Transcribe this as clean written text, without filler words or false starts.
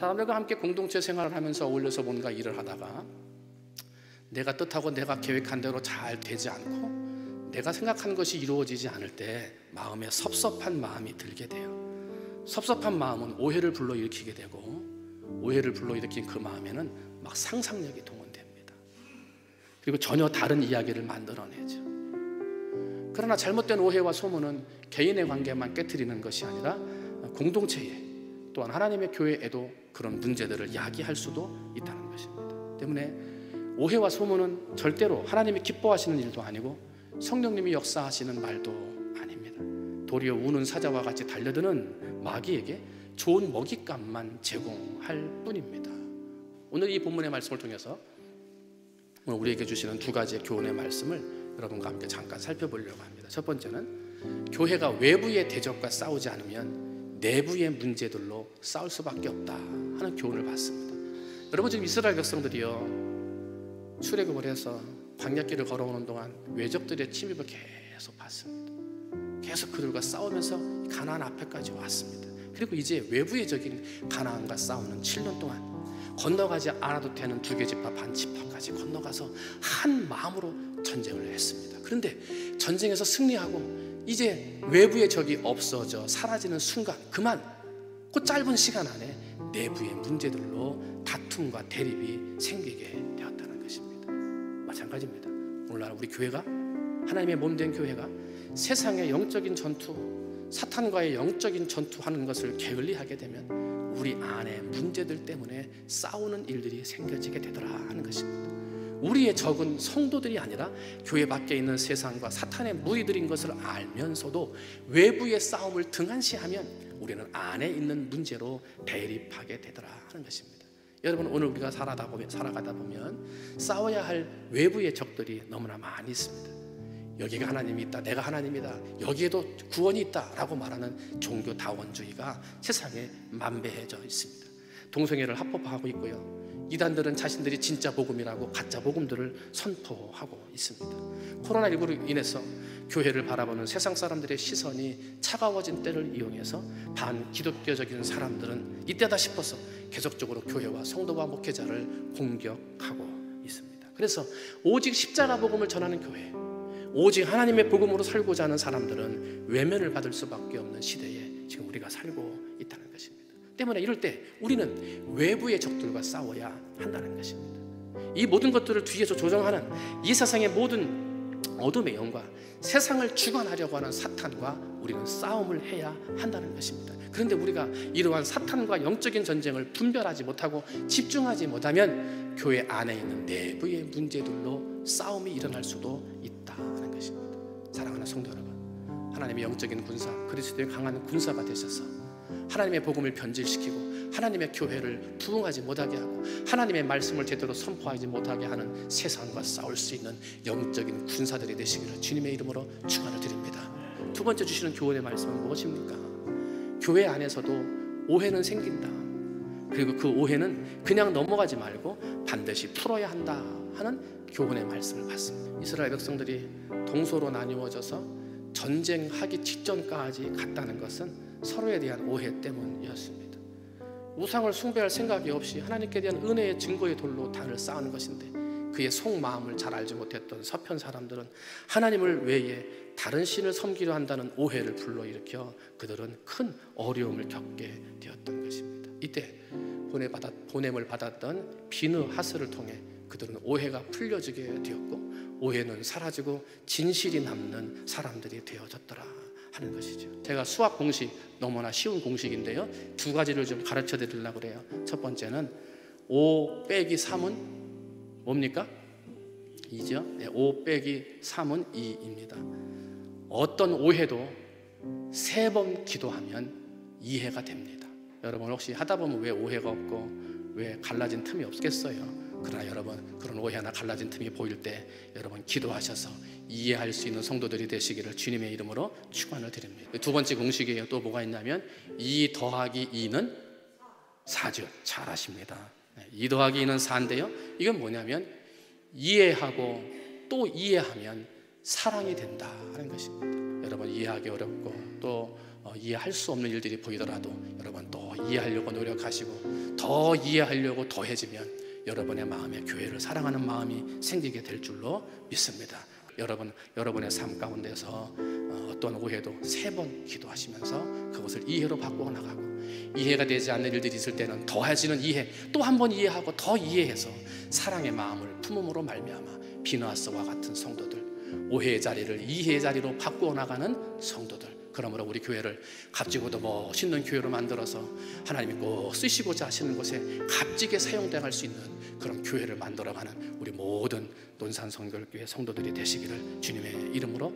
사람들과 함께 공동체 생활을 하면서 어울려서 뭔가 일을 하다가 내가 뜻하고 내가 계획한 대로 잘 되지 않고 내가 생각한 것이 이루어지지 않을 때 마음에 섭섭한 마음이 들게 돼요. 섭섭한 마음은 오해를 불러일으키게 되고, 오해를 불러일으킨 그 마음에는 막 상상력이 동원됩니다. 그리고 전혀 다른 이야기를 만들어내죠. 그러나 잘못된 오해와 소문은 개인의 관계만 깨트리는 것이 아니라 공동체에, 또한 하나님의 교회에도 그런 문제들을 야기할 수도 있다는 것입니다. 때문에 오해와 소문은 절대로 하나님이 기뻐하시는 일도 아니고 성령님이 역사하시는 말도 아닙니다. 도리어 우는 사자와 같이 달려드는 마귀에게 좋은 먹잇감만 제공할 뿐입니다. 오늘 이 본문의 말씀을 통해서 오늘 우리에게 주시는 두 가지의 교훈의 말씀을 여러분과 함께 잠깐 살펴보려고 합니다. 첫 번째는 교회가 외부의 대적과 싸우지 않으면 내부의 문제들로 싸울 수밖에 없다 하는 교훈을 받습니다. 여러분, 지금 이스라엘 백성들이요, 출애굽을 해서 광야길을 걸어오는 동안 외적들의 침입을 계속 받습니다. 계속 그들과 싸우면서 가나안 앞에까지 왔습니다. 그리고 이제 외부의 적인 가나안과 싸우는 7년 동안 건너가지 않아도 되는 두개 지파 반 지파까지 건너가서 한 마음으로 전쟁을 했습니다. 그런데 전쟁에서 승리하고 이제 외부의 적이 없어져 사라지는 순간 그만 그 짧은 시간 안에 내부의 문제들로 다툼과 대립이 생기게 되었다는 것입니다. 마찬가지입니다. 오늘날 우리 교회가, 하나님의 몸된 교회가 세상의 영적인 전투, 사탄과의 영적인 전투하는 것을 게을리하게 되면 우리 안에 문제들 때문에 싸우는 일들이 생겨지게 되더라 하는 것입니다. 우리의 적은 성도들이 아니라 교회 밖에 있는 세상과 사탄의 무리들인 것을 알면서도 외부의 싸움을 등한시하면 우리는 안에 있는 문제로 대립하게 되더라 하는 것입니다. 여러분, 오늘 우리가 살아가다 보면 싸워야 할 외부의 적들이 너무나 많이 있습니다. 여기가 하나님이 있다, 내가 하나님이다, 여기에도 구원이 있다라고 말하는 종교다원주의가 세상에 만배해져 있습니다. 동성애를 합법화하고 있고요, 이단들은 자신들이 진짜 복음이라고 가짜 복음들을 선포하고 있습니다. 코로나19로 인해서 교회를 바라보는 세상 사람들의 시선이 차가워진 때를 이용해서 반기독교적인 사람들은 이때다 싶어서 계속적으로 교회와 성도와 목회자를 공격하고 있습니다. 그래서 오직 십자가 복음을 전하는 교회, 오직 하나님의 복음으로 살고자 하는 사람들은 외면을 받을 수밖에 없는 시대에 지금 우리가 살고 있다는 것입니다. 때문에 이럴 때 우리는 외부의 적들과 싸워야 한다는 것입니다. 이 모든 것들을 뒤에서 조정하는 이 세상의 모든 어둠의 영과 세상을 주관하려고 하는 사탄과 우리는 싸움을 해야 한다는 것입니다. 그런데 우리가 이러한 사탄과 영적인 전쟁을 분별하지 못하고 집중하지 못하면 교회 안에 있는 내부의 문제들로 싸움이 일어날 수도 있다는 것입니다. 사랑하는 성도 여러분, 하나님의 영적인 군사, 그리스도의 강한 군사가 되셔서 하나님의 복음을 변질시키고 하나님의 교회를 부흥하지 못하게 하고 하나님의 말씀을 제대로 선포하지 못하게 하는 세상과 싸울 수 있는 영적인 군사들이 되시기를 주님의 이름으로 축원을 드립니다. 두 번째 주시는 교훈의 말씀은 무엇입니까? 교회 안에서도 오해는 생긴다. 그리고 그 오해는 그냥 넘어가지 말고 반드시 풀어야 한다 하는 교훈의 말씀을 받습니다. 이스라엘 백성들이 동서로 나뉘어져서 전쟁하기 직전까지 갔다는 것은 서로에 대한 오해 때문이었습니다. 우상을 숭배할 생각이 없이 하나님께 대한 은혜의 증거의 돌로 단을 쌓는 것인데 그의 속마음을 잘 알지 못했던 서편 사람들은 하나님을 외에 다른 신을 섬기려 한다는 오해를 불러일으켜 그들은 큰 어려움을 겪게 되었던 것입니다. 이때 보냄을 받았던 비느하스를 통해 그들은 오해가 풀려지게 되었고 오해는 사라지고 진실이 남는 사람들이 되어졌더라 하는 것이죠. 제가 수학 공식, 너무나 쉬운 공식인데요, 두 가지를 좀 가르쳐 드리려고 그래요. 첫 번째는 5 빼기 3은 뭡니까? 2죠. 네, 5 빼기 3은 2입니다. 어떤 오해도 3번 기도하면 이해가 됩니다. 여러분 혹시 하다 보면 왜 오해가 없고 왜 갈라진 틈이 없겠어요? 그러나 여러분, 그런 오해나 갈라진 틈이 보일 때 여러분 기도하셔서 이해할 수 있는 성도들이 되시기를 주님의 이름으로 축원을 드립니다. 두 번째 공식이에요. 또 뭐가 있냐면 2 더하기 2는 4죠. 잘 아십니다. 2 더하기 2는 4인데요, 이건 뭐냐면 이해하고 또 이해하면 사랑이 된다 하는 것입니다. 여러분 이해하기 어렵고 또 이해할 수 없는 일들이 보이더라도 여러분 또 이해하려고 노력하시고 더 이해하려고 더해지면 여러분의 마음에 교회를 사랑하는 마음이 생기게 될 줄로 믿습니다. 여러분의 삶 가운데서 어떤 오해도 3번 기도하시면서 그것을 이해로 바꾸어 나가고, 이해가 되지 않는 일들이 있을 때는 더해지는 이해, 또 한 번 이해하고 더 이해해서 사랑의 마음을 품음으로 말미암아 비너하스와 같은 성도들, 오해의 자리를 이해의 자리로 바꾸어 나가는 성도들, 그러므로 우리 교회를 값지고도 멋있는 교회로 만들어서 하나님이 꼭 쓰시고자 하시는 곳에 값지게 사용될 수 있는 그런 교회를 만들어가는 우리 모든 논산 성결교회 성도들이 되시기를 주님의 이름으로